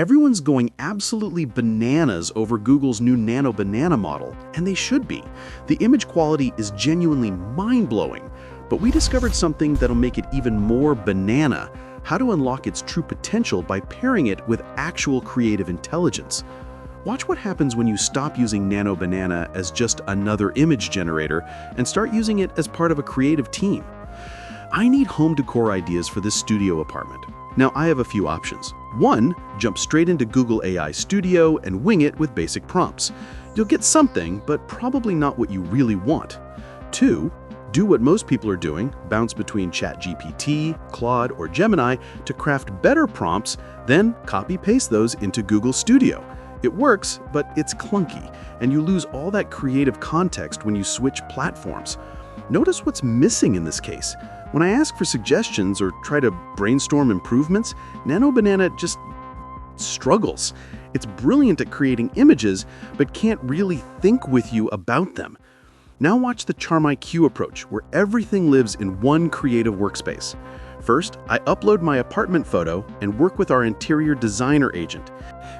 Everyone's going absolutely bananas over Google's new Nano Banana model, and they should be. The image quality is genuinely mind-blowing, but we discovered something that'll make it even more banana: how to unlock its true potential by pairing it with actual creative intelligence. Watch what happens when you stop using Nano Banana as just another image generator and start using it as part of a creative team. I need home decor ideas for this studio apartment. Now, I have a few options. 1, jump straight into Google AI Studio and wing it with basic prompts. You'll get something, but probably not what you really want. 2, do what most people are doing, bounce between ChatGPT, Claude, or Gemini to craft better prompts, then copy-paste those into Google Studio. It works, but it's clunky, and you lose all that creative context when you switch platforms. Notice what's missing in this case. When I ask for suggestions or try to brainstorm improvements, Nano Banana just struggles. It's brilliant at creating images, but can't really think with you about them. Now watch the CharmIQ approach, where everything lives in one creative workspace. First, I upload my apartment photo and work with our interior designer agent.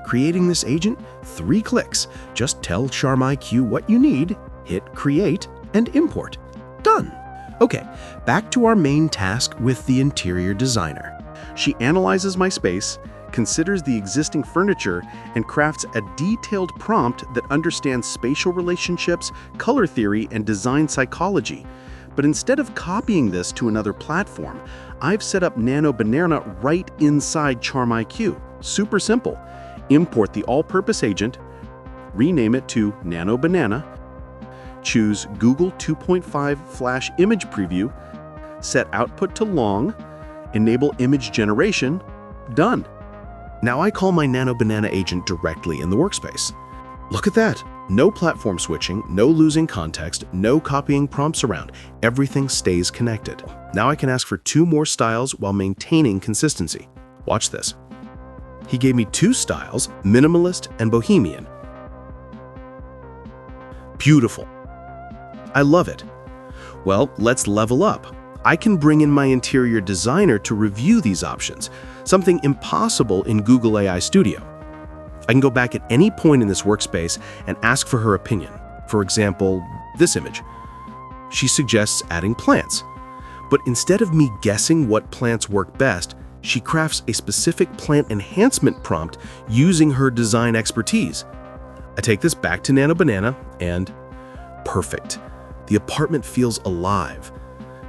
Creating this agent, 3 clicks. Just tell CharmIQ what you need, hit create, and import. Done. Okay, back to our main task with the interior designer. She analyzes my space, considers the existing furniture, and crafts a detailed prompt that understands spatial relationships, color theory, and design psychology. But instead of copying this to another platform, I've set up Nano Banana right inside CharmIQ. Super simple. Import the all-purpose agent, rename it to Nano Banana, choose Google 2.5 Flash Image Preview, set output to long, enable image generation, done. Now I call my Nano Banana agent directly in the workspace. Look at that. No platform switching, no losing context, no copying prompts around. Everything stays connected. Now I can ask for 2 more styles while maintaining consistency. Watch this. He gave me 2 styles, minimalist and bohemian. Beautiful. I love it. Well, let's level up. I can bring in my interior designer to review these options, something impossible in Google AI Studio. I can go back at any point in this workspace and ask for her opinion. For example, this image. She suggests adding plants. But instead of me guessing what plants work best, she crafts a specific plant enhancement prompt using her design expertise. I take this back to Nano Banana and perfect. The apartment feels alive.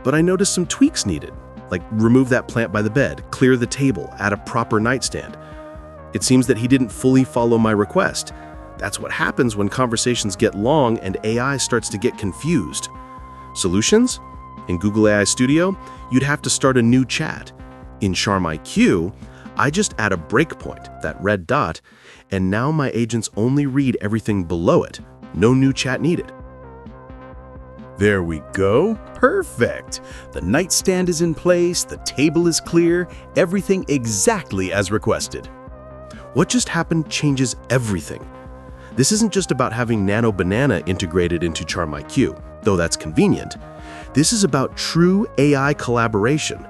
But I notice some tweaks needed, like remove that plant by the bed, clear the table, add a proper nightstand. It seems that he didn't fully follow my request. That's what happens when conversations get long and AI starts to get confused. Solutions? In Google AI Studio, you'd have to start a new chat. In CharmIQ, I just add a breakpoint, that red dot, and now my agents only read everything below it. No new chat needed. There we go. Perfect. The nightstand is in place, the table is clear, everything exactly as requested. What just happened changes everything. This isn't just about having Nano Banana integrated into CharmIQ, though that's convenient. This is about true AI collaboration.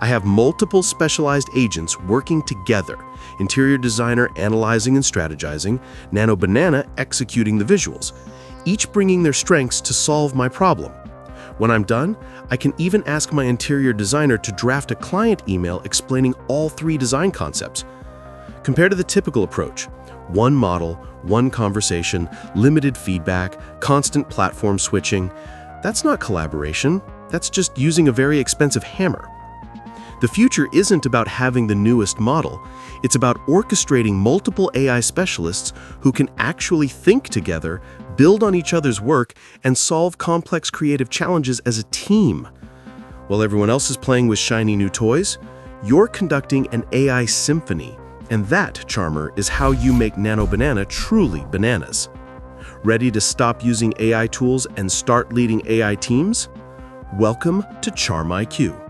I have multiple specialized agents working together, interior designer analyzing and strategizing, Nano Banana executing the visuals, each bringing their strengths to solve my problem. When I'm done, I can even ask my interior designer to draft a client email explaining all 3 design concepts. Compared to the typical approach, 1 model, 1 conversation, limited feedback, constant platform switching, that's not collaboration, that's just using a very expensive hammer. The future isn't about having the newest model, it's about orchestrating multiple AI specialists who can actually think together, build on each other's work, and solve complex creative challenges as a team. While everyone else is playing with shiny new toys, you're conducting an AI symphony, and that, Charmer, is how you make Nano Banana truly bananas. Ready to stop using AI tools and start leading AI teams? Welcome to CharmIQ.